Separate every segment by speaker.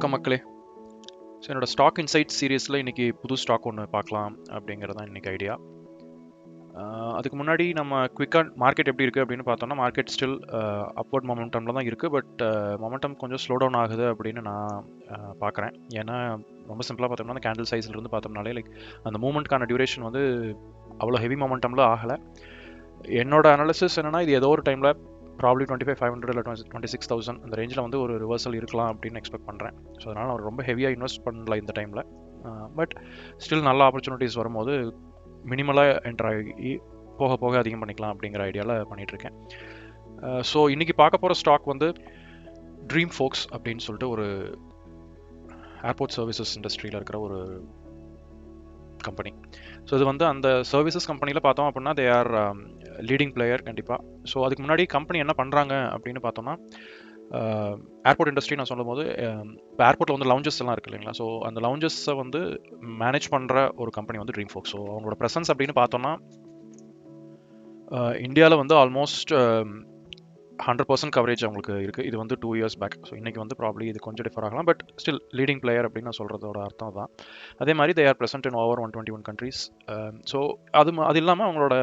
Speaker 1: வணக்கம் மக்களே. ஸோ என்னோட ஸ்டாக் இன்சைட் சீரீஸில் இன்றைக்கி புது ஸ்டாக் ஒன்று பார்க்கலாம் அப்படிங்கிறது தான் இன்றைக்கி ஐடியா. அதுக்கு முன்னாடி நம்ம குவிக்காக மார்க்கெட் எப்படி இருக்குது அப்படின்னு பார்த்தோம்னா, மார்க்கெட் ஸ்டில் அப்வர்ட் மொமெண்டமில் தான் இருக்குது. பட் மொமெண்டம் கொஞ்சம் ஸ்லோ டவுன் ஆகுது அப்படின்னு நான் பார்க்குறேன். ஏன்னா ரொம்ப சிம்பிளாக பார்த்தோம்னா, அந்த கேண்டில் சைஸ்லேருந்து பார்த்தோம்னாலே அந்த மூமெண்ட்கான டியூரேஷன் வந்து அவ்வளோ ஹெவி மொமெண்டமில் ஆகலை. என்னோட அனாலிசிஸ் என்னென்னா, இது ஏதோ ஒரு டைமில் ப்ராப்ளி 25,500 இல்லை 26,000 அந்த ரேஞ்சில் வந்து ஒரு ரிவர்சல் இருக்கலாம் அப்படின்னு எக்ஸ்பெக்ட் பண்ணுறேன். ஸோ அதனால் நான் ரொம்ப ஹெவியாக இன்வெஸ்ட் பண்ணல இந்த டைமில். பட் ஸ்டில் நல்ல ஆப்பர்ச்சுனிட்டிஸ் வரும்போது மினிமலாக என்டர் ஆகி போக போக அதிகம் பண்ணிக்கலாம் அப்படிங்கிற ஐடியாவில் பண்ணிகிட்ருக்கேன். ஸோ இன்றைக்கி பார்க்க போகிற ஸ்டாக் வந்து ட்ரீம் ஃபோக்ஸ் அப்படின்னு சொல்லிட்டு ஒரு ஏர்போர்ட் சர்வீசஸ் இண்டஸ்ட்ரியில் இருக்கிற ஒரு கம்பெனி. ஸோ இது வந்து அந்த சர்வீசஸ் கம்பெனியில் பார்த்தோம் அப்படின்னா தே ஆர் லீடிங் பிளேயர் கண்டிப்பாக. ஸோ அதுக்கு முன்னாடி கம்பெனி என்ன பண்ணுறாங்க அப்படின்னு பார்த்தோம்னா, ஏர்போர்ட் இண்டஸ்ட்ரி நான் சொல்லும் போது இப்போ ஏர்போர்ட்டில் வந்து லவுஞ்சஸ் எல்லாம் இருக்குது இல்லைங்களா. ஸோ அந்த லவுஞ்சஸை வந்து மேனேஜ் பண்ணுற ஒரு கம்பெனி வந்து ட்ரீம் ஃபோக்ஸ். ஸோ அவங்களோட ப்ரெசன்ஸ் அப்படின்னு பார்த்தோம்னா இந்தியாவில் வந்து ஆல்மோஸ்ட் 100% கவரேஜ் அவங்களுக்கு இருக்குது. இது வந்து 2 years பேக். ஸோ இன்றைக்கி வந்து ப்ராப்ளி இது கொஞ்சம் டிஃபர் ஆகலாம். பட் ஸ்டில் லீடிங் பிளேயர் அப்படின்னு நான் சொல்கிறதோட அர்த்தம் தான். அதே மாதிரி they are present in over 121 countries. So அது இல்லாமல் அவங்களோட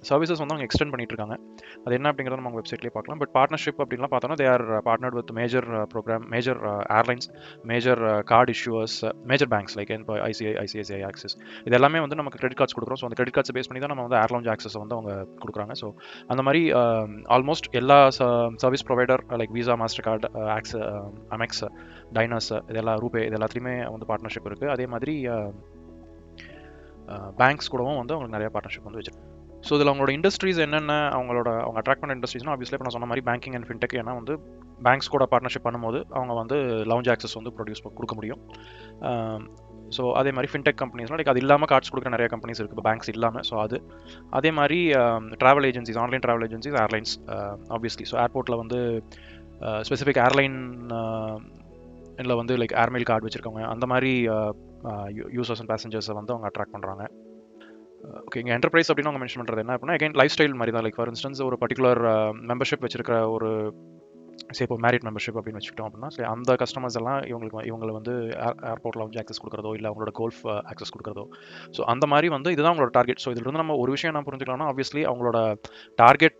Speaker 1: சர்வீசஸ் வந்து அவங்க எக்ஸ்டெண்ட் பண்ணிட்டு இருக்காங்க. அது என்ன அப்படிங்கிறத நம்ம அவங்க வெப்சைட்லேயே பார்க்கலாம். பட் பார்ட்னர்ஷிப் அப்படின்லாம் பார்த்தோன்னா they are partnered with major program, major airlines, major card issuers, major banks like இப்போ ஐசிஐசிஐ ஆக்சிஸ். இது எல்லாமே வந்து நமக்கு கிரெடிட் கார்ட்ஸ் கொடுக்குறோம். ஸோ அந்த கிரெடிட் கார்ட்ஸ் பேஸ் பண்ணி தான் நம்ம வந்து ஏர் லவுஞ்ச் ஆக்சஸ் வந்து அவங்க கொடுக்குறாங்க. ஸோ அந்த மாதிரி ஆல்மோஸ்ட் எல்லா service provider like Visa, Mastercard, Amex, Diners, இதெல்லாம் ரூபே, இது எல்லாத்துலேயுமே வந்து பார்ட்னர்ஷிப் இருக்குது. அதே மாதிரி பேங்க்ஸ் கூடவும் வந்து அவங்களுக்கு நிறைய பார்ட்னர்ஷிப் வந்து வச்சிருக்கு. ஸோ இதில் அவங்களோட இண்டஸ்ட்ரீஸ் என்னென்ன அவங்க அட்ராக்ட் பண்ண இண்டஸ்ட்ரீஸ்னால் ஆப்வியஸ்லி இப்போ நான் சொன்ன மாதிரி பேங்கிங் அண்ட் ஃபின்டெக். ஏன்னா வந்து பேங்க்ஸ் கூட பார்ட்னர்ஷிப் பண்ணும்போது அவங்க வந்து லவுஞ்ச் ஆக்சஸ் வந்து கொடுக்க முடியும். ஸோ அதே மாதிரி ஃபின்டெக் கம்பெனிஸ்லாம் லைக் அது இல்லாமல் கார்ட்ஸ் கொடுக்குற நிறைய கம்பெனிஸ் இருக்குது இப்போ பேங்க்ஸ் இல்லாமல். ஸோ அதே மாதிரி travel agencies, online travel agencies, airlines obviously. So ஏர்போர்ட்டில் வந்து ஸ்பெசிஃபிக் ஏர்லைன் இல்லை வந்து லைக் ஏர்மெயில் கார்டு வச்சுருக்கவங்க, அந்த மாதிரி யூசர்ஸ் அண்ட் பேசஞ்சர்ஸை வந்து அவங்க அட்ராக்ட் பண்ணுறாங்க. ஓகே, இங்கே என்டர்பிரைஸ் அப்படின்னு அவங்க மென்ஷன் பண்ணுறது என்ன அப்படின்னா, அகைன் லைஃப் ஸ்டைல் மாதிரி தான். லைக் ஃபார் இன்ஸ்டன்ஸ் ஒரு பர்டிகுலர் மெம்பர்ஷிப் வச்சிருக்கிற ஒரு இப்போ மேரிட் மெம்பர்ஷிப் அப்படின்னு வச்சுக்கிட்டோம் அப்படின்னா, சரி அந்த கஸ்டமர்ஸ் எல்லாம் இவங்களை வந்து ஏர்போர்ட்டில் வந்து ஆக்சஸ் கொடுக்குறதோ இல்லை அவங்களோட கோல்ஃப் ஆக்சஸ் கொடுக்குறதோ. ஸோ அந்த மாதிரி வந்து இதுதான் அவங்களோட டார்கெட். ஸோ இதிலிருந்து நம்ம ஒரு விஷயம் என்ன புரிஞ்சுக்கலாம்னா, ஆப்வியஸ்லி அவங்களோட டார்கெட்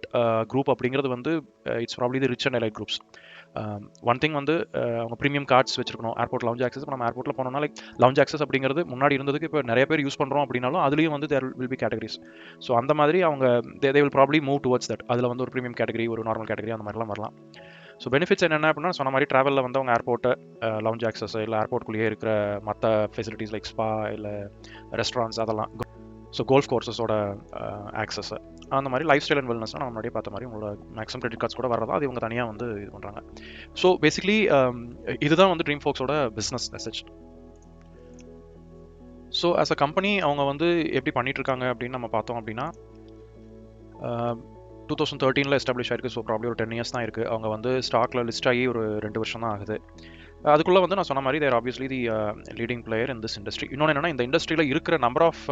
Speaker 1: குரூப் அப்படிங்கிறது வந்து it's probably the rich and elite groups. One thing வந்து அவங்க ப்ரீமியம் கார்ட்ஸ் வச்சிருக்கணும். ஏர்போர்ட் லவுஞ்ச் ஆக்சஸ் நம்ம ஏர்போர்ட்டில் போனோம்னா லைக் லவுஞ்ச் ஆக்சஸ் அப்படிங்கிறது முன்னாடி இருந்ததுக்கு இப்போ நிறைய பேர் யூஸ் பண்ணுறோம் அப்படின்னாலும் அதுலேயும் வந்து there will be categories. So அந்த மாதிரி அவங்க they will probably move towards that. அதில் வந்து ஒரு ப்ரீமியம் கேட்டகரி, ஒரு நார்மல் கேட்டகரி, அந்த மாதிரிலாம் வரலாம். ஸோ பெனிஃபிட்ஸ் என்னென்ன அப்படின்னா, சொன்ன மாதிரி ட்ராவலில் வந்து அவங்க ஏர்போர்ட்டை லவுஞ்ச் ஆக்சஸ் இல்லை ஏர்போர்ட்குள்ளேயே இருக்கிற மற்ற ஃபெசிலிட்டிஸ் லைக் ஸ்பா இல்லை ரெஸ்டாரண்ட்ஸ், அதெல்லாம். ஸோ கோல்ஃப் கோர்சஸோட ஆக்சஸ், அந்த மாதிரி லைஃப் ஸ்டைல் அண்ட் வெல்னஸ்னால் நம்ம முன்னாடியே பார்த்த மாதிரி உங்களோட மேக்ஸிமம் கிரெடிட் கார்ட்ஸ் கூட வரதா அது இவங்க தனியாக வந்து இது பண்ணுறாங்க. ஸோ பேசிக்லி இதுதான் வந்து ட்ரீம் ஃபோக்ஸோட business message. So as a company அவங்க வந்து எப்படி பண்ணிட்டு இருக்காங்க அப்படின்னு நம்ம பார்த்தோம் அப்படின்னா, 2013 எஸ்டாப்ளிஷ் ஆயிருக்கு. ஸோ ப்ராப்ளி ஒரு 10 years தான் இருக்குது. அவங்க வந்து ஸ்டாக்ல லிஸ்ட் ஆகி ஒரு 2 வருஷம் தான் ஆகுது. அதுக்குள்ளே வந்து நான் சொன்ன மாதிரி they're obviously the leading player in this industry. இன்னொன்று என்னென்னா, இந்த இண்டஸ்ட்ரியில் இருக்கிற நம்பர் ஆஃப்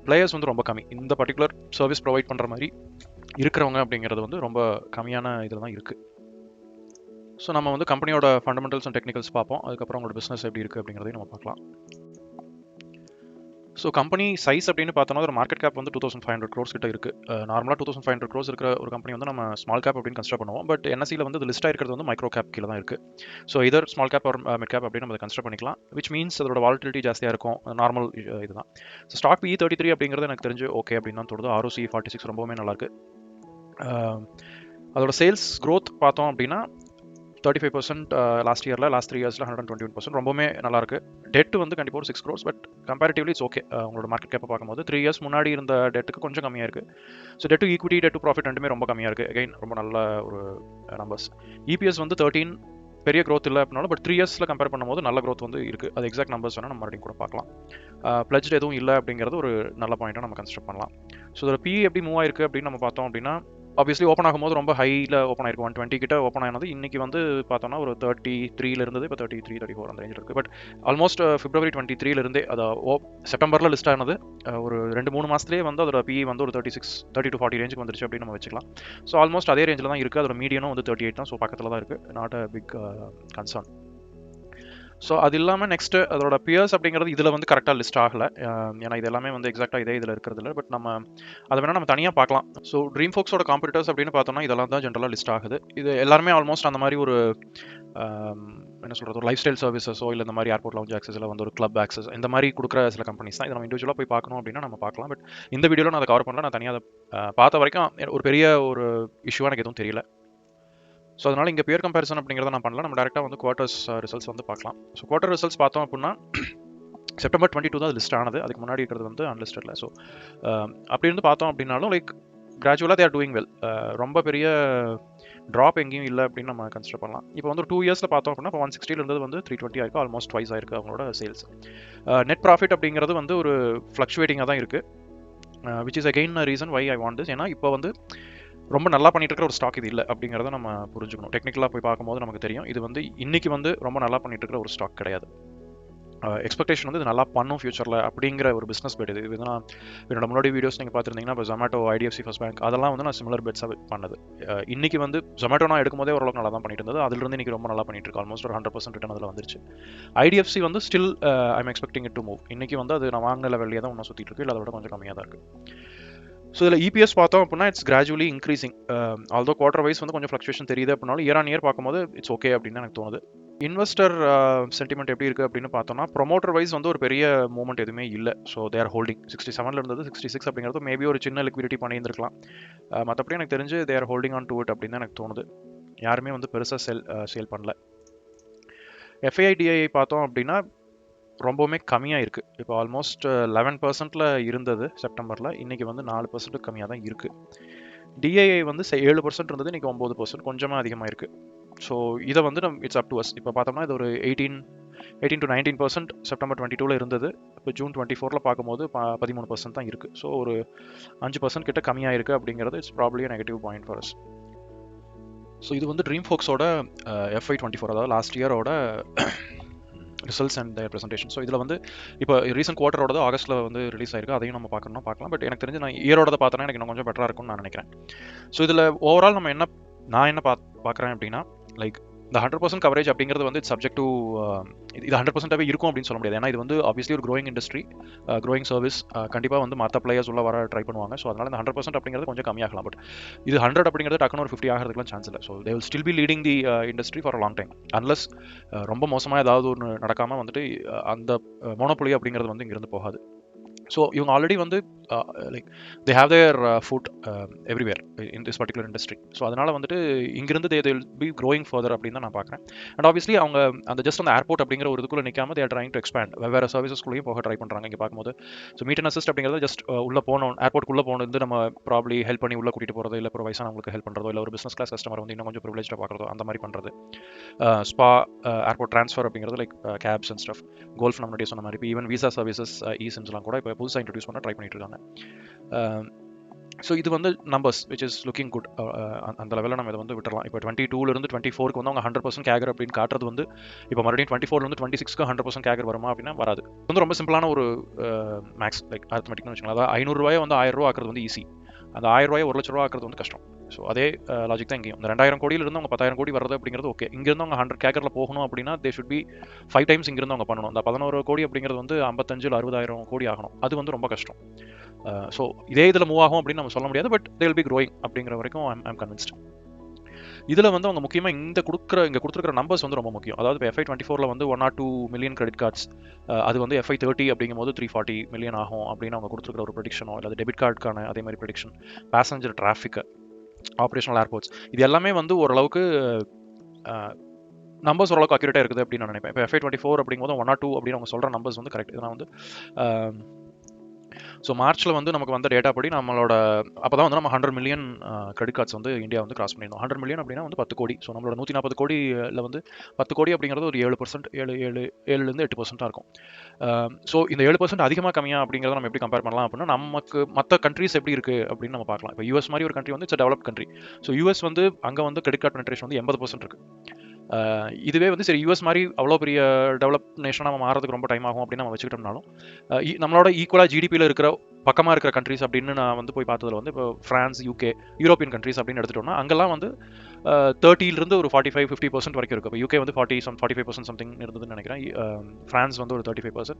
Speaker 1: பிளேயர்ஸ் வந்து ரொம்ப கம்மி. இந்த பர்டிகுலர் சர்வீஸ் ப்ரொவைட் பண்ணுற மாதிரி இருக்கிறவங்க அப்படிங்கிறது வந்து ரொம்ப கம்மியான இதில் தான் இருக்குது. ஸோ நம்ம வந்து கம்பெனியோட ஃபண்டமெண்டல்ஸ் அண்ட் டெக்னிக்கல்ஸ் பார்ப்போம். அதுக்கப்புறம் அவங்களோட பிஸ்னஸ் எப்படி இருக்குது அப்படிங்கிறதையும் நம்ம பார்க்கலாம். ஸோ கம்பெனி சைஸ் அப்படின்னு பார்த்தோம்னா ஒரு மார்க்கெட் கேப் வந்து 2,500 crores கிட்ட இருக்குது. நார்மலாக 2,500 crores இருக்கிற ஒரு கம்பெனி வந்து நம்ம ஸ்மால் கேப் அப்படின்னு கன்சிடர் பண்ணுவோம். பட் என்எஸ்சியில் வந்து லிஸ்ட் ஆயிருக்கிறது வந்து மைக்ரோ கேப் கீழே தான் இருக்குது. ஸோ இதர் ஸ்மால் கேப் ஒரு மிட் கேப் அப்படின்னு நம்ம கன்சிடர் பண்ணிக்கலாம். விச் மீன்ஸ் அதோட வாலட்டிலிட்டி ஜாஸ்தியாக இருக்கும். நார்மல் இதுதான். ஸோ ஸ்டாக் PE 33 அப்படிங்கிறது எனக்கு தெரிஞ்சு ஓகே அப்படின்னு தான் தோணுது. ROC 46 ரொம்பவே நல்லாயிருக்கு. அதோட சேல்ஸ் க்ரோத் பார்த்தோம் அப்படின்னா 35% லாஸ்ட் இயரில், லாஸ்ட் 3 yearsல 121%, ரொம்பவே நல்லாயிருக்கு. டெட் வந்து கண்டிப்பாக ஒரு 6 crores, but comparatively it's okay. உங்களோட மார்க்கெட் கேப்பை பார்க்கும்போது 3 years முன்னாடி இருந்த டெட்டுக்கு கொஞ்சம் கம்மியாக இருக்குது. So debt to equity, debt to profit ரெண்டுமே ரொம்ப கம்மியாக இருக்குது. அகைன் ரொம்ப நல்ல ஒரு நம்பர்ஸ். EPS வந்து 13, பெரிய க்ரோத் இல்லை அப்படின்னாலும் பட் 3 yearsல கம்பேர் பண்ணும்போது நல்ல க்ரோத் வந்து இருக்குது. அது எக்ஸாக்ட் நம்பர்ஸ் வேணால் நம்ம மறுபடியும் கூட பார்க்கலாம். பிளட்ஜ் எதுவும் இல்லை அப்படிங்கிறது ஒரு நல்ல பாயிண்ட்டாக நம்ம கன்சிடர் பண்ணலாம். ஸோ இதோட PE எப்படி மூவ் ஆயிருக்கு அப்படின்னு நம்ம பார்த்தோம் அப்படின்னா, ஆப்வியஸ்லி ஓப்பன் ஆகும்போது ரொம்ப ஹையில் ஓப்பன் ஆயிருக்கு. 120 கிட்ட ஓப்பன் ஆனது. இன்றைக்கி வந்து பார்த்தோம்னா ஒரு 33 இருந்தது, இப்போ 33, 34 அந்த ரேஞ்சில் இருக்குது. பட் ஆல்மோஸ்ட் February 23 அதை செப்டம்பரில் லிஸ்ட் ஆனது ஒரு 2-3 மாதத்துலேயே வந்து அதோட PE வந்து ஒரு 30 to 40 ரேஞ்சுக்கு வந்துருச்சு அப்படின்னு நம்ம வச்சுக்கலாம். ஸோ ஆல்மோஸ்ட் அதே ரேஞ்சில் தான் இருக்குது. அதோட மீடியனும் வந்து 38 தான். ஸோ பக்கத்தில் தான் இருக்குது. Not a big concern. So அது இல்லாமல் நெக்ஸ்ட்டு அதோட பியர்ஸ் அப்படிங்கிறது இதில் வந்து கரெக்டாக லிஸ்ட் ஆகலை. ஏன்னா இது எல்லாமே வந்து எக்ஸாக்டாக இதே இதில் இருக்கிறது இல்லை. பட் நம்ம அதை வேணால் நம்ம தனியாக பார்க்கலாம். ஸோ ட்ரீம் ஃபோக்ஸோட காம்படிட்டர்ஸ் அப்படின்னு பார்த்தோம்னா இதெல்லாம் தான் ஜென்ரலாக லிஸ்ட் ஆகுது. இது எல்லாருமே ஆல்மோஸ்ட் அந்த மாதிரி ஒரு என்ன சொல்கிறது, ஒரு லைஃப் ஸ்டைல் சர்வீசஸோ இல்லை இந்த மாதிரி ஏர்போர்ட் லவுஞ்ச் ஆக்சஸ் இல்லை வந்து ஒரு கிளப் ஆக்சஸ் இந்த மாதிரி கொடுக்குற சில கம்பெனிஸ் தான். இதை நம்ம இண்டிவிஜுவலாக போய் பார்க்கணும் அப்படின்னா நம்ம பார்க்கலாம். பட் இந்த வீடியோவில் நான் அதை கவர் பண்ணல. நான் தனியாக அதை பார்த்த வரைக்கும் ஒரு பெரிய ஒரு இஷ்யூவாக எனக்கு எதுவும் தெரியல. ஸோ அதனால் இங்கே பியர் கம்பேரிசன் அப்படிங்கிறத நான் பண்ணல. நம்ம டேரெக்டாக வந்து குவார்ட்டர்ஸ் ரிசல்ட்ஸ் வந்து பார்க்கலாம். ஸோ குவார்ட்டர் ரிசல்ட்ஸ் பார்த்தோம் அப்படின்னா செப்டம்பர் 22 தான் லிஸ்ட் ஆனது. அதுக்கு முன்னாடி இருக்கிறது வந்து அன்லிஸ்டடில். ஸோ அப்படி இருந்து பார்த்தோம் அப்படின்னாலும் லைக் கிராஜுவலாக தே ஆர் டூயிங் வெல். ரொம்ப பெரிய ட்ராப் எங்கேயும் இல்லை அப்படின்னு நம்ம கன்சிடர் பண்ணலாம். இப்போ வந்து 2 இயர்ஸில் பார்த்தோம் அப்படின்னா இப்போ 160 இருந்தது வந்து 320 ஆயிருக்கு. ஆல்மோஸ்ட் ட்வைஸ் ஆயிருக்கு அவங்களோட சேல்ஸ். நெட் ப்ராஃபிட் அப்படிங்கிறது வந்து ஒரு ஃப்ளக்சுவேட்டிங்காக தான் இருக்குது. Which is again reason why I want this. ஏன்னா இப்போ வந்து ரொம்ப நல்லா பண்ணிட்டு இருக்கிற ஒரு ஸ்டாக் இது இல்லை அப்படிங்கிறத நம்ம புரிஞ்சுக்கணும். டெக்னிக்கலாக போய் பார்க்கும்போது நமக்கு தெரியும் இது வந்து இன்னைக்கு வந்து ரொம்ப நல்லா பண்ணிட்டு இருக்கிற ஒரு ஸ்டாக் கிடையாது. எக்ஸ்பெக்டேஷன் வந்து இது நல்லா பண்ணும் ஃபியூச்சரில் அப்படிங்கிற ஒரு பிஸ்னஸ் பெட். இது நான் என்னோட முன்னாடி வீடியோஸ் நீங்கள் பார்த்துருந்தீங்கன்னா இப்போ ஜொமேட்டோ, ஐடிஎஃப்சி ஃபர்ஸ்ட் பேங்க் அதெல்லாம் வந்து நான் சிமிலர் பெட்ஸாக பண்ணது. இன்னைக்கு வந்து ஜொமேட்டோ நான் எடுக்கும்போதே ஓரளவுக்கு நல்லா தான் பண்ணிட்டு இருந்தது. அதிலிருந்து இன்னைக்கு ரொம்ப நல்லா பண்ணிட்டு இருக்கு. ஆல்மோஸ்ட் ஒரு 100% ரிட்டர்ன் அதில் வந்துருச்சு. ஐடிஎஃப்சி வந்து still I'm expecting it to move. இன்னைக்கு வந்து அது நான் வாங்கின லெவல்லே தான் ஒன்றும் சுற்றிட்டு இருக்கு, இல்லை அதை விட கொஞ்சம் கம்மியாக தான் இருக்குது. ஸோ இதில் இபிஎஸ் பார்த்தோம் அப்படின்னா it's gradually increasing. Although quarter wise வந்து கொஞ்சம் ஃப்ளக்சுவேஷன் தெரியுது அப்படின்னாலும் இயர் ஆன் இயர் பார்க்கும்போது இட்ஸ் ஓகே அப்படின்னு எனக்கு தோணுது. இன்வெஸ்டர் சென்டிமெண்ட் எப்படி இருக்குது அப்படின்னு பார்த்தோம்னா ப்ரொமோட்டர் வைஸ் வந்து ஒரு பெரிய மூவ்மெண்ட் எதுவுமே இல்லை. ஸோ தேர் ஹோல்டிங் 67 இருந்தது 66 அப்படிங்கிறது மேபி ஒரு சின்ன லிக்விடிட்டி பண்ணியிருந்திருக்கலாம். மற்றபடி எனக்கு தெரிஞ்சு தேர் ஹோல்டிங் ஆன் டு இட் அப்படின்னு தான் எனக்கு தோணுது. யாருமே வந்து பெருசாக சேல் பண்ணல. எஃப்ஐடிஐ பார்த்தோம் அப்படின்னா ரொம்பவுமே கம்மியாக இருக்குது. இப்போ ஆல்மோஸ்ட் 11% இருந்தது செப்டம்பரில், இன்றைக்கி வந்து 4% கம்மியாக தான் இருக்குது. டிஐஐ வந்து 7% இருந்தது, இன்றைக்கி 9%, கொஞ்சமாக அதிகமாக இருக்குது. ஸோ இதை வந்து இட்ஸ் அப் டு அஸ். இப்போ பார்த்தோம்னா இது ஒரு 18 to 19% செப்டம்பர் 22 இருந்தது. இப்போ ஜூன் 24 பார்க்கும்போது 13% தான் இருக்குது. ஸோ ஒரு 5% கிட்ட கம்மியாக இருக்குது அப்படிங்கிறது it's probably negative point for us. So இது வந்து ட்ரீம் ஃபோக்ஸோட FY24 அதாவது லாஸ்ட் இயரோட results and their presentation. So இதில் வந்து இப்போ ரீசெண்ட் குவார்ட்டரோட ஆகஸ்ட்டில் வந்து ரிலீஸ் ஆயிருக்கு. அதையும் நம்ம பார்க்கணும்னா பார்க்கலாம். பட் எனக்கு தெரிஞ்சு நான் இயரோட பார்த்தோன்னா எனக்கு இன்னும் கொஞ்சம் பெட்டராக இருக்கும்னு நான் நினைக்கிறேன். ஸோ இதில் ஓவரால் நான் என்ன பார்க்குறேன் அப்படின்னா லைக் இந்த 100% கவரேஜ் அப்படிங்கிறது வந்து சப்ஜெக்ட் டு இது 100%ஆகவே இருக்கும் அப்படின்னு சொல்ல முடியாது. ஏன்னா இது வந்து ஆப்வியஸ்லி ஒரு க்ரோயிங் இண்டஸ்ட்ரி, க்ரோயிங் சர்வீஸ். கண்டிப்பாக வந்து மற்ற பிளேயர்ஸ் உள்ள வர ட்ரை பண்ணுவாங்க. ஸோ அதனால் இந்த 100% அப்படிங்கிறது கொஞ்சம் கம்மியாகலாம். பட் இது 100 அப்படிங்கிறது டக்குனு ஒரு 50 ஆகிறதுக்குலாம் சான்ஸ் இல்லை. So they will still be leading the industry for a long time unless ரொம்ப மோசமாக ஏதாவது ஒன்று நடக்காமல் வந்துட்டு அந்த மோனோபொலி அப்படிங்கிறது வந்து இங்கிருந்து போகாது. ஸோ இவங்க ஆல்ரெடி வந்து like they have their food everywhere in this particular industry. So அதனால் வந்துட்டு இங்கிருந்து they will be growing further அப்படின்னு தான் நான் பார்க்குறேன். அண்ட் ஆப்வியஸ்லி அவங்க அந்த ஜஸ்ட் அந்த ஏர்போர்ட் அப்படிங்கிற ஒரு இதுக்குள்ளே நிற்காம தேர் ட்ரைங் டு எக்ஸ்பேண்ட் வெவ்வேறு சர்வீசஸ்குள்ளேயும் போக ட்ரை பண்ணுறாங்க இங்கே பார்க்கும்போது. ஸோ மீட் அண்ட் அசிஸ்ட் அப்படிங்கிறது ஜஸ்ட் உள்ளே போகணும், ஏர்போர்ட்டுக்குள்ளே போகணும் வந்து நம்ம ப்ராப்ளி ஹெல்ப் பண்ணி உள்ளே கூட்டிகிட்டு போகிறதோ, இல்லை ஒரு வயசானவங்களுக்கு ஹெல்ப் பண்ணுறதோ, இல்லை ஒரு பிஸ்னஸ் கிளாஸ் கஸ்டமர் வந்து இன்னும் கொஞ்சம் ப்ரிவிலேஜாக பார்க்குறதோ அந்த மாதிரி பண்ணுறது. ஸ்பா, ஏர்போர்ட் ட்ரான்ஸ்ஃபர் அப்படிங்கிறது like cabs and stuff, golf நம்ம முன்னாடியே சொன்ன மாதிரி இப்போ ஈவன் விசா சர்வீசஸ் இ-சிம்ஸ்லாம் கூட இப்போ புதுசாக இன்ட்ரடியூஸ் பண்ண ட்ரை பண்ணிட்டு இருக்காங்க. ஸோ இது வந்து numbers which is looking good. அந்த லெவலில் நம்ம இதை வந்து விட்டுறலாம். இப்போ 22 24 வந்து அவங்க 100% கேகர் அப்படின்னு காட்டுறது வந்து இப்போ மறுபடியும் 24 26 100% கேகர் வருமா அப்படின்னா வராது. வந்து ரொம்ப சிம்பிளான ஒரு மேக்ஸ் லைக் அரித்மெட்டிக்னு வச்சுக்கலாம். அதாவது 500 ரூபாயை வந்து 1000 ரூபா ஆக்குறது வந்து ஈஸி, அந்த 1000 ரூபாயை 1 லட்ச ரூபா ஆக்குறது வந்து கஷ்டம். ஸோ அதே லாஜிக் தான் இங்கேயும். இந்த 2000 கோடியிலிருந்து அவங்க 10,000 கோடி வர்றது அப்படிங்கிறது ஓகே. இங்கேருந்து அவங்க 100 கேகரில் போகணும் அப்படின்னா தே ஷுட் பி 5 டைம்ஸ் இங்கிருந்து அவங்க பண்ணணும். அந்த 11 கோடி அப்படிங்கிறது வந்து 55 60,000 கோடி ஆகணும். அது வந்து ரொம்ப கஷ்டம். ஸோ இதே இதில் மூவ் ஆகும் அப்படின்னு நம்ம சொல்ல முடியாது. But they will be growing அப்படிங்கிற வரைக்கும் ஐம் கன்வின்ஸ்ட். இதில் வந்து அவங்க முக்கியமாக இங்கே கொடுத்துருக்கிற நம்பர்ஸ் வந்து ரொம்ப முக்கியம். அதாவது இப்போ FY24 வந்து 1 or 2 மில்லியன் கிரெடிட் கார்ட்ஸ், அது வந்து FY30 அப்படிங்கும் போது 340 மில்லியன் ஆகும் அப்படின்னு அவங்க கொடுத்துருக்கிற ஒரு ப்ரெடிக்ஷனோ, இல்லை டெபிட் கார்டுக்கான அதே மாதிரி ப்ரெடிக்ஷன், பேசஞ்சர் டிராஃபிக்கு, ஆப்ரேஷனல் ஏர்போர்ட்ஸ், இது எல்லாமே வந்து ஓரளவுக்கு நம்பர்ஸ் ஓரளவுக்கு அக்யூரேட்டாக இருக்குது அப்படின்னு நான் நினைப்பேன். இப்போ FY24 அப்படிங்கும்போது 1 or 2 அப்படின்னு அவங்க சொல்கிற நம்பர்ஸ் வந்து கரெக்ட். இதெல்லாம் வந்து ஸோ மார்ச்சில் வந்து நமக்கு வந்த டேட்டா படி நம்மளோட அப்போ தான் வந்து நம்ம 100 மில்லியன் கிரெடிட் கார்ட்ஸ் வந்து இந்தியா வந்து கிராஸ் பண்ணியிருந்தோம். 100 மில்லியன் அப்படின்னா வந்து 10 கோடி. ஸோ நம்மளோட 140 கோடியில் வந்து 10 கோடி அப்படிங்கிறது ஒரு 7%, 7லேருந்து 8% இருக்கும். ஸோ இந்த 7% அதிகமாக கம்மியாக அப்படிங்கிறத நம்ம எப்படி கம்பேர் பண்ணலாம் அப்படின்னா நமக்கு மற்ற கண்ட்ரீஸ் எப்படி இருக்குது அப்படின்னு நம்ம பார்க்கலாம். இப்போ US மாதிரி ஒரு கண்ட்ரி வந்து it's develop country. So US வந்து அங்கே வந்து கிரெடிட் கார்டு பெனிட்ரேஷன் வந்து 80% இருக்குது. இதுவே வந்து சரி US மாதிரி அவ்வளோ பெரிய டெவலப் நேஷனாக நம்ம மாறதுக்கு ரொம்ப டைம் ஆகும் அப்படின்னு நம்ம வச்சுக்கிட்டோம்னாலும் நம்மளோட ஈக்குவலாக ஜிடிபியில் இருக்கிற பக்கமாக இருக்கிற கண்ட்ரிஸ் அப்படின்னு நான் வந்து போய் பார்த்ததில் வந்து இப்போ ஃப்ரான்ஸ், UK, யூரோப்பியன் கண்ட்ரிஸ் அப்படின்னு எடுத்துட்டோம்னா அங்கெல்லாம் வந்து 30லிருந்து ஒரு 45-50% வரைக்கும் இருக்குது. இப்போ யூகே வந்து 45% சம்திங் இருந்ததுன்னு நினைக்கிறேன். ஃப்ரான்ஸ் வந்து ஒரு 35%.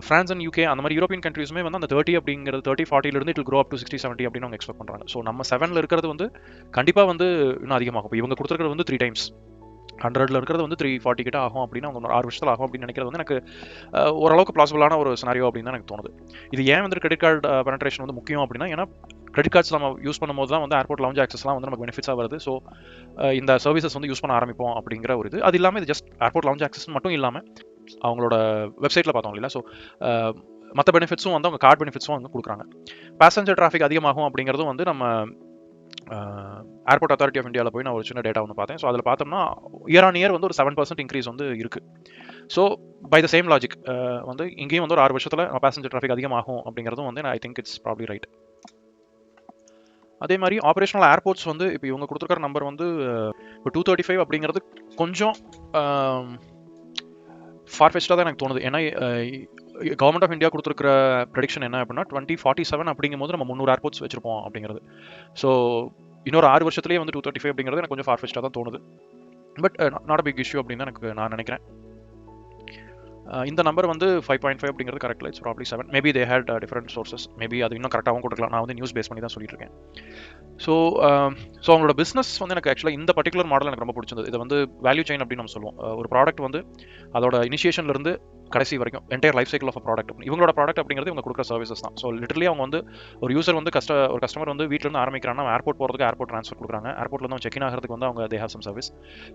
Speaker 1: ஃப்ரான்ஸ் அண்ட் யூகே அந்த மாதிரி யூரோப்பியன் கண்ட்ரீஸுமே வந்து அந்த 30 அப்படிங்கிறது 30-40லிருந்து இட் க்ரோ அப் டு 60-70 அப்படின்னு அவங்க எக்ஸ்பெக்ட் பண்ணுறாங்க. ஸோ நம்ம 7ல் இருக்கிறது வந்து கண்டிப்பாக வந்து இன்னும் அதிகமாகும். இப்போ இவங்க கொடுத்துருக்கிறது வந்து 3 டைம்ஸ், 100ல் இருக்கிறது வந்து 340 கிட்ட ஆகும் அப்படின்னு அவங்க 6 வருஷத்தில் ஆகும் அப்படின்னு நினைக்கிறது வந்து எனக்கு ஓரளவுக்கு பிளாசிபிளான ஒரு சினாரியோ அப்படின்னு தான் எனக்கு தோணுது. இது ஏன் வந்து கிரெடிட் கார்டு பெனட்ரேஷன் வந்து முக்கியம் அப்படின்னா, ஏன்னா கிரெடிட் கார்ட்ஸ் நம்ம யூஸ் பண்ணும்போது தான் வந்து ஏர்போர்ட் லவுஞ்ச் ஆக்சஸ்லாம் வந்து நமக்கு பெனிஃபிட்ஸாக வருது. ஸோ இந்த சர்வீசஸ் வந்து யூஸ் பண்ண ஆரம்பிப்போம் அப்படிங்கிற ஒரு இது. அது இல்லாமல் இது ஜஸ்ட் ஏர்போர்ட் லவுஞ்ச் ஆக்சஸ் மட்டும் இல்லாமல் அவங்களோட வெப்சைட்டில் பார்த்தோம் இல்லையா, ஸோ மற்ற பெனிஃபிட்ஸும் வந்து அவங்க கார்டு பெனிஃபிட்ஸும் வந்து கொடுக்குறாங்க. பேசஞ்சர் டிராஃபிக் அதிகமாகும் அப்படிங்கிறதும் வந்து நம்ம ஏர்போர்ட் அத்தாரிட்டி ஆஃப் இந்தியாவில் போய் நான் ஒரு சின்ன டேட்டா ஒன்று பார்த்தேன். ஸோ அதில் பார்த்தோம்னா இயர் ஆன் இயர் வந்து ஒரு 7% இன்க்ரீஸ் வந்து இருக்குது. So by the same logic வந்து இங்கேயும் வந்து ஒரு 6 வருஷத்தில் பேசஞ்சர் டிராஃபிக் அதிகமாகும் அப்படிங்கிறதும் வந்து I think it's probably right. அதே மாதிரி ஆப்ரேஷனல் ஏர்போர்ட்ஸ் வந்து இப்போ இவங்க கொடுத்துருக்கிற நம்பர் வந்து இப்போ 235 அப்படிங்கிறது கொஞ்சம் ஃபார்ஃபெச்டாக தான் எனக்கு தோணுது. ஏன்னா கவர்மெண்ட் ஆஃப் இந்தியா கொடுத்துருக்கிற ப்ரெடிக்ஷன் என்ன அப்படின்னா 2047 அப்படிங்கும்போது நம்ம 300 ஏர்போர்ட்ஸ் வச்சிருப்போம் அப்படிங்கிறது. ஸோ இன்னொரு 6 வருஷத்துலேயே வந்து 235 அப்படிங்கிறது எனக்கு கொஞ்சம் ஃபார்ஃபெச்டாக தான் தோணுது. But not a big issue அப்படின்னு தான் நான் நினைக்கிறேன். இந்த நம்பர் வந்து 5.5 அப்படிங்கிறது correct. It's probably 7. Maybe they had different sources. Maybe அது இன்னும் கரெக்டாகவும் கொடுக்கலாம். நான் வந்து நியூஸ் பேஸ் பண்ணி தான் சொல்லிட்டு இருக்கேன். ஸோ அவங்களோட பிஸ்னஸ் வந்து எனக்கு ஆக்சுவலாக இந்த பர்டிகுலர் மாடல் எனக்கு ரொம்ப பிடிச்சிருந்தது. இது வந்து வேல்யூ செயின் அப்படின்னு நம்ம சொல்லுவோம். ஒரு ப்ராடக்ட் வந்து அதோட இனிஷியேஷன்லேருந்து கடைசி வரைக்கும் entire life cycle of product. இவங்களோட ப்ராடக்ட் அப்படிங்கிறது இவங்க கொடுக்குற சர்வீசஸ் தான். ஸோ லிட்டரலி அவங்க வந்து ஒரு யூசர் வந்து ஒரு கஸ்டமர் வந்து வீட்டிலேருந்து ஆரம்பிக்கிறாங்கன்னா ஏர்போர்ட் போகிறதுக்கு ஏர்போர்ட் ட்ரான்ஸ்ஃபர் கொடுக்குறாங்க. ஏர்போர்ட்லேருந்து அவங்க செக்இன் ஆகிறதுக்கு வந்து அவங்க தே ஹேவ் சம் சர்வீஸ்.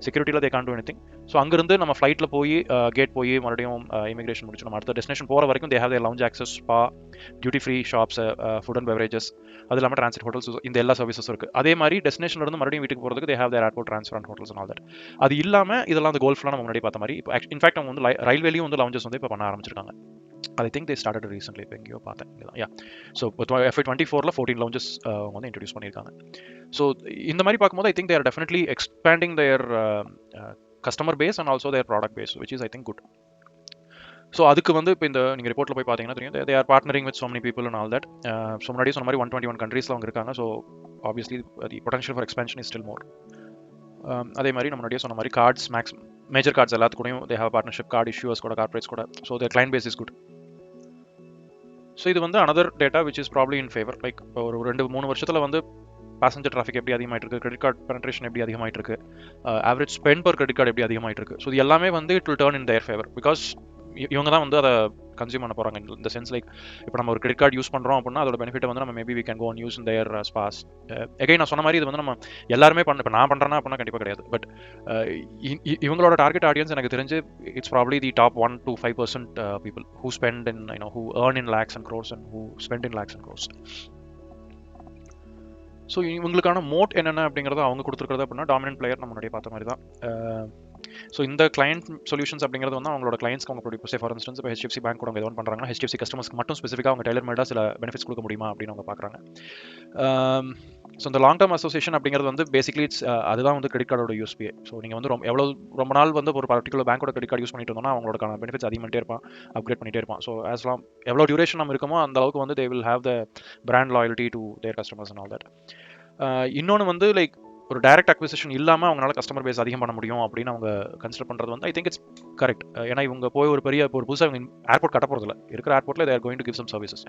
Speaker 1: செக்யூரிட்டியில் they can do anything. So அங்கிருந்து நம்ம ஃப்ளைட்டில் போய் கேட் போய் மறுபடியும் இமிகிரேஷன் முடிச்சு நம்ம அடுத்த டெஸ்டினேஷன் போகிற வரைக்கும் they have their lounge access, spa, duty free shops, food and beverages, அது இல்லாமல் ட்ரான்சிட் ஹோட்டல்ஸ், இந்த எல்லா சர்வீசஸும் இருக்குது. அதே மாதிரி டெஸ்டினேஷன்லேருந்து மறுபடியும் வீட்டுக்கு போகிறதுக்கு they have their airport transfer and hotels and all that. அது இல்லாமல் இதெல்லாம் அந்த கோல்ஃப்லாம் நம்ம முன்னாடி பார்த்த மாதிரி இப்போ இன்ஃபேக்ட் அவங்க வந்து ரயில்வேலையும் வந்து லவுஞ்சஸ் வந்து இப்போ பண்ண ஆரம்பிச்சிருக்காங்க. I think they started recently. இப்போ எங்கேயோ பார்த்தேன். யா, ஸோ இப்போ FY24ல் 14 லவுஞ்சஸ் அவங்க வந்து இன்ட்ரடியூஸ் பண்ணியிருக்காங்க. ஸோ இந்த மாதிரி பார்க்கும்போது I think they are definitely expanding their customer base and also their product base, which is I think good. So அதுக்கு வந்து இப்போ இந்த நீங்கள் ரிப்போர்ட்டில் போய் பார்த்தீங்கன்னா தெரியும், they are partnering with so many people and all that. So முன்னாடியே சொன்ன மாதிரி 121 கண்ட்ரீஸில் அவங்க இருக்காங்க. So obviously the potential for expansion is still more. அதே மாதிரி நம்ம முன்னாடியே சொன்ன மாதிரி கார்ட்ஸ் மேஜர் கார்ட்ஸ் எல்லாத்துக்கூடையும் they have partnership, card issuers கூட, கார்பரேட்ஸ் கூட. So their client base is good. So இது வந்து another data which is probably in favor. Like ஒரு 2-3 வருஷத்தில் வந்து பேசஞ்சர் டிராஃபிக் எப்படி அதிகமாகிட்டு இருக்கு, கிரெடிட் கார்டு பெனட்ரேஷன் எப்படி அதிகமாகிட்டு இருக்கு, average spend per credit card எப்படி அதிகமாகிட்டு இருக்கு. ஸோ இது எல்லாமே வந்து it will turn in their favour. Because இவங்க தான் வந்து அதை கன்சியூம் பண்ண போகிறாங்க. இந்த சென்ஸ் லைக் இப்போ நம்ம ஒரு கிரெடிட் கார்டு யூஸ் பண்ணுறோம் அப்படின்னா அதோட பெனிஃபிட் வந்து நம்ம maybe we can go and use in their spas. Again நான் சொன்ன மாதிரி இது வந்து நம்ம எல்லாருமே இப்போ நான் பண்ணுறேன்னா அப்படின்னா கண்டிப்பாக கிடையாது. பட் இவங்களோட டார்கெட் ஆடியன்ஸ் எனக்கு தெரிஞ்சு it's probably the top 1-5% people who spend in, who earn in lakhs and crores and who spend in lakhs and crores. So இவங்களுக்கான மோட் என்னென்ன அப்படிங்கிறத அவங்க கொடுத்துருக்கிறது அப்படின்னா டாமினன்ட் பிளேயர் நம்ம முன்னாடியே பார்த்த மாதிரி தான். ஸோ இந்த கிளைண்ட் சொல்யூஷன்ஸ் அப்படிங்கிறது வந்து அவங்களோட கிளைண்ட்ஸ்க்கு அவங்க ப்ரொடியூஸ். ஃபார் இன்ஸ்டன்ஸ் இப்போ HDFC பேங்க் கூட அவங்க எது பண்ணுறாங்கன்னா HDFC கஸ்டமர்ஸ்க்கு மட்டும் ஸ்பெசிஃபிக்காக அவங்க டெய்லர் மேடாக சில பெனிஃபிட்ஸ் கொடுக்க முடியுமா அப்படின்னு அவங்க பார்க்குறாங்க. ஸோ இந்த லாங் டர்ம் அசோசியேஷன் அப்படிங்கிறது வந்து பேசிக்லி அதுதான் வந்து கிரெடிட் கார்டோட யூஸ்பியே. ஸோ நீங்கள் வந்து ரொம்ப நாள் வந்து ஒரு பர்டிகுலர் பேங்கோட கிரெடிட் கார்டு யூஸ் பண்ணிட்டு இருந்தோம்னா அவங்களோட பெனிஃபிட்ஸ் அதிகமாகிட்டே இருப்பான், அப்கிரேட் பண்ணிட்டே இருப்பான். ஸோ ஆஸ் லாங் எவ்வளோ டியூரேஷன் நம்ம இருக்கமோ அந்த அளவுக்கு வந்து they will have the brand loyalty to their customers and all that. இன்னொன்று வந்து லைக் ஒரு டைரக்ட் அக்விசிஷன் இல்லாமல் அவங்களால கஸ்டமர் பேஸ் அதிகம் பண்ண முடியும் அப்படின்னு அவங்க கன்சிடர் பண்ணுறது வந்து ஐ திங்க் இட்ஸ் கரெக்ட். ஏன்னா இவங்க போய் ஒரு புதுசாக ஏர்போர்ட் கட்ட போகிறதில்ல, இருக்கிற ஏர்போர்ட்டில் they're going to give some services.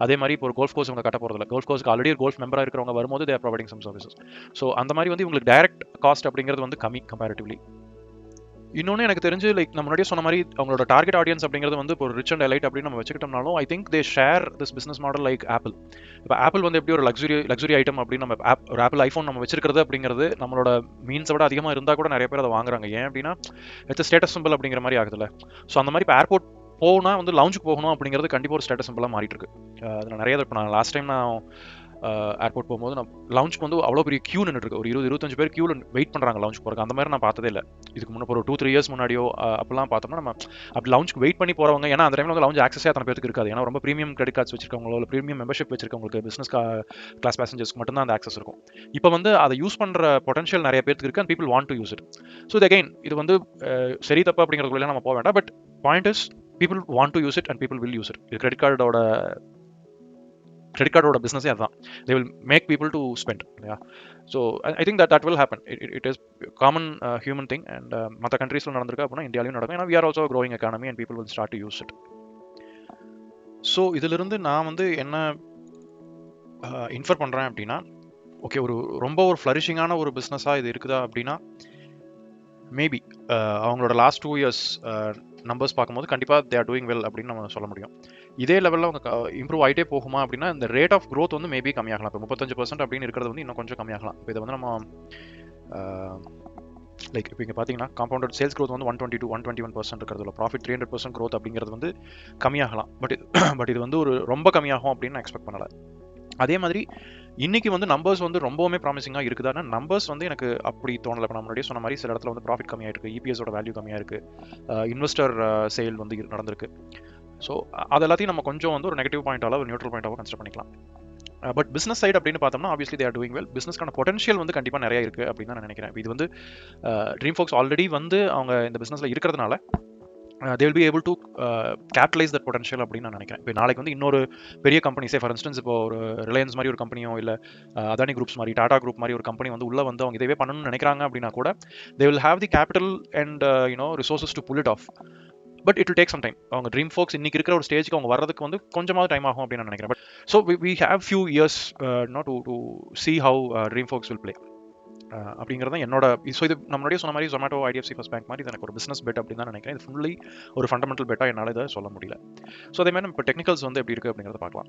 Speaker 1: அதே மாதிரி இப்போ ஒரு கோல்ஃப் கோர்ஸ் இவங்க கட்ட போகிறதில்ல, கோல்ஃப் கோர்ஸ்க்கு ஆல்ரெடி ஒரு கோல்ஃப் மெம்பராக இருக்கிறவங்க வரும்போது they're providing some services. So அந்த மாதிரி வந்து இவங்களுக்கு டைரக்ட் காஸ்ட் அப்படிங்கிறது வந்து கம்மி கம்பேரிட்டிவ்லி. இன்னொன்று எனக்கு தெரிஞ்சு லைக் நம்ம முன்னாடியே சொன்ன மாதிரி அவங்களோட டார்கெட் ஆடியன்ஸ் அப்படிங்கிறது வந்து இப்போ ரிச் அண்ட் எலைட் அப்படின்னு நம்ம வச்சுக்கிட்டோம்னாலும் I think they share this business model like Apple. இப்போ ஆப்பிள் வந்து எப்படி ஒரு லக்ஸுரி ஐட்டம் அப்படின்னு நம்ம ஒரு ஆப்பிள் ஐஃபோன் நம்ம வச்சிருக்கிறது அப்படிங்கிறது நம்மளோட மீன்ஸை விட அதிகமாக இருந்தால் கூட நிறைய பேர் அதை வாங்குறாங்க. ஏன் அப்படின்னா இட்ஸ் ஸ்டேட்டஸ் சிம்பிள் அப்படிங்கிற மாதிரி ஆகுதுல்ல. ஸோ அந்த மாதிரி இப்போ ஏர்போர்ட் போனால் வந்து லவுஞ்சுக்கு போகணும் அப்படிங்கிறது கண்டிப்பாக ஒரு ஸ்டேட்டஸ் சிம்பிளாக மாறிட்டு இருக்கு. அதில் நிறைய இப்போ நான் லாஸ்ட் டைம் நான் ஏர்போர்ட் போகும்போது நான் லவுஞ்சுக்கு வந்து அவ்வளோ பெரிய கியூ நின்றுருக்கு. ஒரு 20-25 பேர் கியூவில் வெயிட் பண்ணுறாங்க லவுஞ்சுக்கு போகிறக்கு. அந்த மாதிரி நான் பார்த்ததே இல்லை. இதுக்கு முன்னே ஒரு 2-3 இயர்ஸ் முன்னாடியோ அப்பெல்லாம் பார்த்தோம்னா நம்ம அப்படி லவுஞ்சுக்கு வெயிட் பண்ணி போகிறவங்க, ஏன்னா அந்த டைமில் வந்து லவுஞ்ச் ஆக்சஸே அத்தனை பேருக்கு இருக்காது. ஏன்னா ரொம்ப ப்ரீமியம் கிரெடிட் கார்ட்ஸ் வச்சிருக்கவங்களோ இல்லை ப்ரீமியம் மெம்பர்ஷிப் வச்சிருக்கவங்களுக்கு பிஸ்னஸ் கிளாஸ் பேசஞ்சர்ஸ்க்கு மட்டும்தான் அந்த ஆக்சஸ் இருக்கும். இப்போ வந்து அதை யூஸ் பண்ணுற பொட்டன்ஷியல் நிறைய பேருக்கு இருக்குது and people want to use it. So இது அகைன் இது வந்து சரி தப்பு அப்படிங்கிறதுக்குள்ளே நம்ம போக வேண்டாம். But point is people want to use it and people will use it. இது கிரெடிட் கார்டோட கிரெடிட் கார்டோட பிஸ்னஸே அதுதான். They will make people to spend இல்லையா? So I think that will happen. It is common human thing. And மற்ற கண்ட்ரீஸில் நடந்திருக்கு அப்படின்னா இந்தியாவிலும் நடக்கும். ஏன்னா we are also growing economy and people will start to use it. So இதிலிருந்து நான் வந்து என்ன இன்ஃபர் பண்ணுறேன் அப்படின்னா, ஓகே ஒரு ரொம்ப ஒரு ஃப்ளரிஷிங்கான ஒரு பிஸ்னஸாக இது இருக்குதா அப்படின்னா மேபி அவங்களோட லாஸ்ட் 2 இயர்ஸ் நம்பர்ஸ் பார்க்கும்போது கண்டிப்பாக தே ஆர் டூயிங் வெல் அப்படின்னு நம்ம சொல்ல முடியும். இதே லெவலில் அவங்க இம்ப்ரூவ் ஆகிட்டே போகுமா அப்படின்னா இந்த ரேட் ஆஃப் க்ரோத் வந்து மேபி கம்மியாகலாம். இப்போ 35% அப்படின்னு இருக்கிறது வந்து இன்னும் கொஞ்சம் கம்மியாகலாம். இப்போ இதை வந்து நம்ம லைக் இப்போ இங்கே பார்த்தீங்கன்னா காம்பவுண்டட் சேல்ஸ் க்ரோத் வந்து 120 to 121% இருக்கிறதுல ப்ராஃபிட் 300% க்ரோத் அப்படிங்கிறது வந்து கம்மியாகலாம். பட் இது வந்து ஒரு ரொம்ப கம்மியாகும் அப்படின்னு நான் எக்ஸ்பெக்ட் பண்ணலை. அதே மாதிரி இன்னைக்கு வந்து நம்பர்ஸ் வந்து ரொம்பவுமே ப்ராமிசிங்காக இருக்குதானா நம்பர்ஸ் வந்து எனக்கு அப்படி தோணலை. இப்போ நான் முன்னாடியே சொன்ன மாதிரி சில இடத்துல வந்து ப்ராஃபிட் கம்மியாக இருக்குது, இபிஎஸோட வேல்யூ கம்மியாக இருக்குது, இன்வெஸ்டர் சேல் வந்து நடந்திருக்கு. ஸோ அது எல்லாத்தையும் நம்ம கொஞ்சம் வந்து ஒரு நெகட்டிவ் பாயிண்டால ஒரு நியூட்ரல் பாயிண்டாகவும் கன்சிடர் பண்ணிக்கலாம். பட் பிஸ்னஸ் சைடு அப்படின்னு பார்த்தோம்னா obviously they are doing well. பிஸ்னஸ்க்கான பொட்டன்ஷியல் வந்து கண்டிப்பாக நிறைய இருக்குது அப்படின்னு தான் நான் நினைக்கிறேன். இது வந்து ட்ரீம்ஃபாக்ஸ் ஆல்ரெடி வந்து அவங்க இந்த பிஸ்னஸில் இருக்கிறதுனால they will be able to capitalize that potential அப்படின்னு நான் நினைக்கிறேன். இப்போ நாளைக்கு வந்து இன்னொரு பெரிய கம்பெனி ஃபார் இன்ஸ்டன்ஸ் இப்போ ஒரு ரிலையன்ஸ் மாதிரி ஒரு கம்பெனியோ இல்லை அதானி குரூப்ஸ் மாதிரி டாடா குரூப் மாதிரி ஒரு கம்பெனி வந்து உள்ளே வந்து அவங்க இதே பண்ணணும்னு நினைக்கிறாங்க அப்படின்னா கூட they will have the capital and resources to pull it off. But it will take some time. அவங்க ட்ரீம்ஃபாக்ஸ் இன்னைக்கு இருக்கிற ஒரு ஸ்டேஜ்க்கு அவங்க வரதுக்கு வந்து கொஞ்சமாவது டைம் ஆகும் அப்படின்னு நான் நினைக்கிறேன். But so we have few years to see how Dreamfolks will play அப்படிங்கிறது என்னோட. ஸோ இது நம்மளுடைய சொன்ன மாதிரி ஜொமேட்டோ, ஐடிஎஃப்சி ஃபர்ஸ்ட் பேங்க் மாதிரி இது எனக்கு ஒரு பிஸ்னஸ் பெட் அப்படின்னு தான் நினைக்கிறேன். இது ஃபுல்லி ஒரு ஃபண்டமெண்டல் பெட்டாக என்னால் இதை சொல்ல முடியல. ஸோ அதே மாதிரி நம்ம இப்போ டெக்னிக்கல்ஸ் வந்து எப்படி இருக்குது அப்படிங்கிறத பார்க்கலாம்.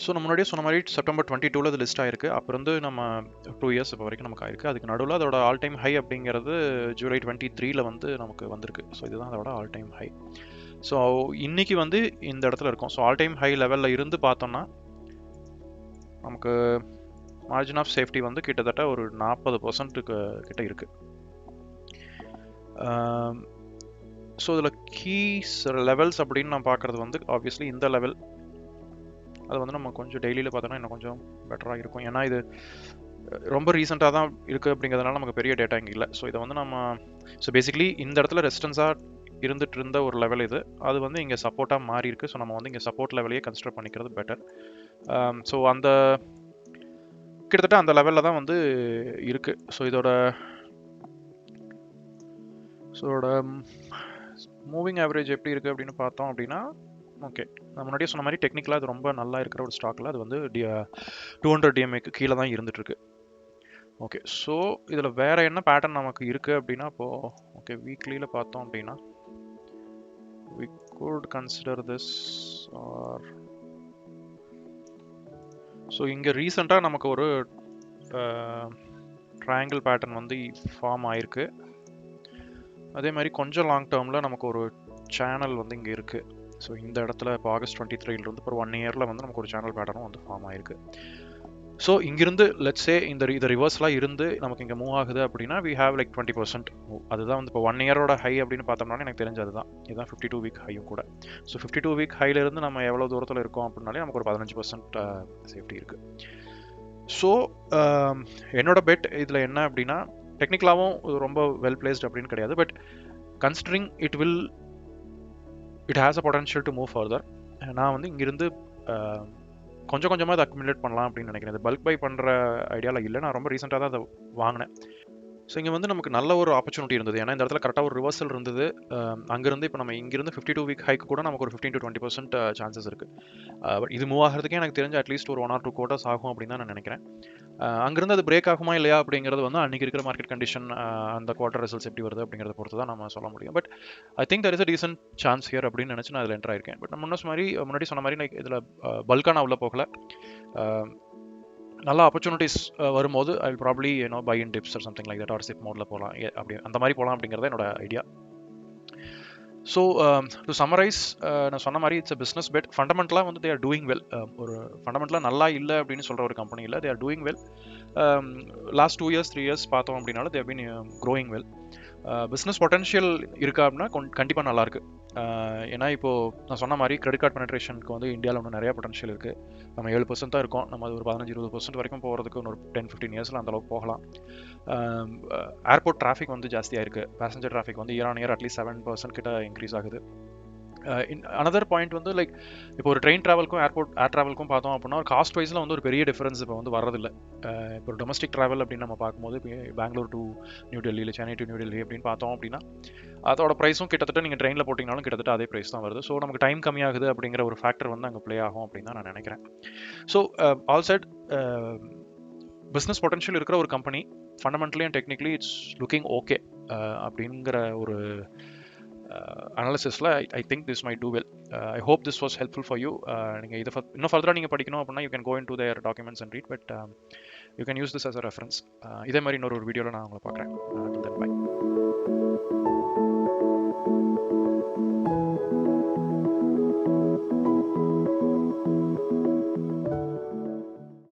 Speaker 1: ஸோ நம்ம முன்னாடியே சொன்ன மாதிரி செப்டம்பர் 22 இது லிஸ்ட் ஆயிருக்கு. அப்புறம் வந்து நம்ம 2 இயர்ஸ் இப்போ வரைக்கும் நமக்கு ஆயிருக்கு. அதுக்கு நடுவில் அதோட ஆல் டைம் ஹை அப்படிங்கிறது ஜூலை 23 வந்து நமக்கு வந்திருக்கு. ஸோ இதுதான் அதோட ஆல் டைம் ஹை. ஸோ இன்னைக்கு வந்து இந்த இடத்துல இருக்கும். ஸோ ஆல் டைம் ஹை லெவலில் இருந்து பார்த்தோம்னா நமக்கு மார்ஜின் ஆஃப் சேஃப்டி வந்து கிட்டத்தட்ட ஒரு 40% கிட்ட இருக்கு. ஸோ இதில் கீஸ் லெவல்ஸ் அப்படின்னு நான் பார்க்குறது வந்து ஆப்வியஸ்லி இந்த லெவல் அது வந்து நம்ம கொஞ்சம் டெய்லியில் பார்த்தோன்னா இன்னும் கொஞ்சம் பெட்டராக இருக்கும். ஏன்னா இது ரொம்ப ரீசெண்டாக தான் இருக்குது அப்படிங்கிறதுனால நமக்கு பெரிய டேட்டா இங்கே இல்லை. ஸோ இதை வந்து நம்ம பேசிக்கலி இந்த இடத்துல ரெசிஸ்டன்ஸாக இருந்துட்டு இருந்த ஒரு லெவல் இது, அது வந்து இங்கே சப்போர்ட்டாக மாறி இருக்கு. ஸோ நம்ம வந்து இங்கே சப்போர்ட் லெவலையே கன்சிடர் பண்ணிக்கிறது பெட்டர். ஸோ அந்த கிட்டத்தட்ட அந்த லெவலில் தான் வந்து இருக்கு. ஸோ இதோட மூவிங் ஆவரேஜ் எப்படி இருக்குது அப்படின்னு பார்த்தோம் அப்படின்னா ஓகே நான் முன்னாடியே சொன்ன மாதிரி டெக்னிக்கலாக அது ரொம்ப நல்லா இருக்கிற ஒரு ஸ்டாக்கில் அது வந்து 200 DMAக்கு கீழே தான் இருந்துட்டு இருக்கு. ஓகே ஸோ இதில் வேற என்ன பேட்டர்ன் நமக்கு இருக்கு அப்படின்னா இப்போது ஓகே வீக்லியில் பார்த்தோம் அப்படின்னா we could consider this or so இங்கே ரீசெண்டாக நமக்கு ஒரு ட்ரையாங்கிள் பேட்டர்ன் வந்து ஃபார்ம் ஆயிருக்கு. அதே மாதிரி கொஞ்சம் லாங் டேர்மில் நமக்கு ஒரு சேனல் வந்து இங்கே இருக்குது. ஸோ இந்த இடத்துல இப்போ ஆகஸ்ட் 23 இப்போ 1 இயரில் வந்து நமக்கு ஒரு சேனல் பேட்டர்னும் வந்து ஃபார்ம் ஆயிருக்கு. ஸோ இங்கிருந்து லெட்ஸே இது ரிவர்ஸ்லாம் இருந்து நமக்கு இங்கே மூவ் ஆகுது அப்படின்னா we have like 20% மூவ். அதுதான் வந்து இப்போ 1 இயரோட ஹை அப்படின்னு பார்த்தோம்னா எனக்கு தெரிஞ்சது தான் இதுதான் 52 வீக் ஹையும் கூட. ஸோ 52 வீக் ஹைலேருந்து நம்ம எவ்வளோ தூரத்தில் இருக்கோம் அப்படின்னாலே நமக்கு ஒரு 15% சேஃப்டி இருக்குது. ஸோ என்னோட பெட் இதில் என்ன அப்படின்னா டெக்னிக்கலாகவும் ரொம்ப வெல் பிளேஸ்ட் அப்படின்னு கிடையாது. But considering it has a potential to move further. நான் வந்து இங்கிருந்து கொஞ்சம் கொஞ்சமாக அதை அக்யூமுலேட் பண்ணலாம் அப்படின்னு நினைக்கிறேன். இது பல்க் பை பண்ணுற ஐடியாவில் இல்லை. நான் ரொம்ப ரீசெண்டாக தான் அதை வாங்கினேன். ஸோ இங்கே வந்து நமக்கு நல்ல ஒரு ஆப்பர்ச்சுனிட்டி இருந்தது. ஏன்னா இந்த இடத்துல கரெக்டாக ஒரு ரிவர்சல் இருந்தது. அங்கேருந்து இப்போ நம்ம இங்கிருந்து 52 வீக் ஹைக்கு கூட நமக்கு ஒரு 15 to 20% சான்சஸ் இருக்குது. பட் இது மூவ் ஆகிறதுக்கே எனக்கு தெரிஞ்ச அட்லீஸ்ட் ஒரு 1 or 2 quarters ஆகும் அப்படின்னு தான் நான் நினைக்கிறேன். அங்கேருந்து அது பிரேக் ஆகுமா இல்லையா அப்படிங்கிறது வந்து அன்றைக்கி இருக்கிற மார்க்கெட் கண்டிஷன் அந்த குவார்ட்டர் ரிசல்ட்ஸ் எப்படி வருது அப்படிங்கிறத பொறுத்து தான் நம்ம சொல்ல முடியும். But I think there is a decent chance here அப்படின்னு நினச்சி நான் அதில் என்டர் ஆயிருக்கேன். பட் நம்ம முன்னாடி சொன்ன மாதிரி லைக் இதில் பல்காக நான் உள்ளே போகல. நல்ல ஆப்பர்ச்சுனிட்டிஸ் வரும்போது I will probably buy in dips or something like that or SIP மோடில் போகலாம். அப்படி அந்த மாதிரி போகலாம் அப்படிங்கிறத என்னோட ஐடியா. ஸோ டு சம்மரைஸ் நான் சொன்ன மாதிரி இட்ஸ் அ பிஸ்னஸ் பெட். ஃபண்டமெண்டலாக வந்து தே ஆர் டூயிங் வெல். ஒரு ஃபண்டமெண்டலாக நல்லா இல்லை அப்படின்னு சொல்கிற ஒரு கம்பெனி இல்லை. They are doing well. Last 2 years 3 years பார்த்தோம் அப்படின்னாலும் they have been growing well. Business potential இருக்கா அப்படின்னா கண்டிப்பாக நல்லாயிருக்கு. ஏன்னா இப்போது நான் சொன்ன மாதிரி கிரெடிட் கார்டு பெனட்ரேஷனுக்கு வந்து இந்தியாவில் இன்னும் நிறையா பொட்டன்ஷியல் இருக்குது. நம்ம 7% தான் இருக்கோம். நம்ம அது ஒரு 15-20% வரைக்கும் போகிறதுக்கு இன்னொரு 10-15 இயர்ஸில் அந்தளவுக்கு போகலாம். ஏர்போர்ட் டிராஃபிக் வந்து ஜாஸ்தியாக இருக்குது. பேசஞ்சர் டிராஃபிக் வந்து இயர் ஆன் இயர் அட்லீஸ்ட் 7% கிட்ட இன்க்ரீஸ் ஆகுது. அனதர் பாயிண்ட் வந்து லைக் இப்போ ஒரு ட்ரெயின் ட்ராவலுக்கும் ஏர் ட்ராவலுக்கும் பார்த்தோம் அப்படின்னா ஒரு காஸ்ட் வைஸில் வந்து ஒரு பெரிய டிஃபரன்ஸ் இப்போ வந்து வரதில்லை. இப்போ ஒரு டொமஸ்டிக் ட்ராவல் அப்படின்னு நம்ம பார்க்கும்போது இப்போ பெங்களூர் டு நியூ டெல்லி இல்லை சென்னை டு நியூ டெல்லி அப்படின்னு பார்த்தோம் அப்படின்னா அதோட ப்ரைஸும் கிட்டத்தட்ட நீங்கள் ட்ரெயினில் போட்டிங்கனாலும் கிட்டத்தட்ட அதே ப்ரைஸ் தான் வருது. ஸோ நமக்கு டைம் கம்மியாகுது அப்படிங்கிற ஒரு ஃபேக்டர் வந்து அங்கே ப்ளே ஆகும் அப்படின்னு தான் நான் நினைக்கிறேன். So all said business potential இருக்கிற ஒரு company fundamentally and technically it's looking okay அப்படிங்கிற ஒரு அனாலிசிஸில் I think this may do well. I hope this was helpful for you. நீங்கள் இதை இன்னும் ஃபர்தராக நீங்கள் படிக்கணும் அப்படின்னா you can go into their documents and read, but you can use this as a reference. இதே மாதிரி இன்னொரு வீடியோவில் நான் உங்களை பார்க்குறேன். பை.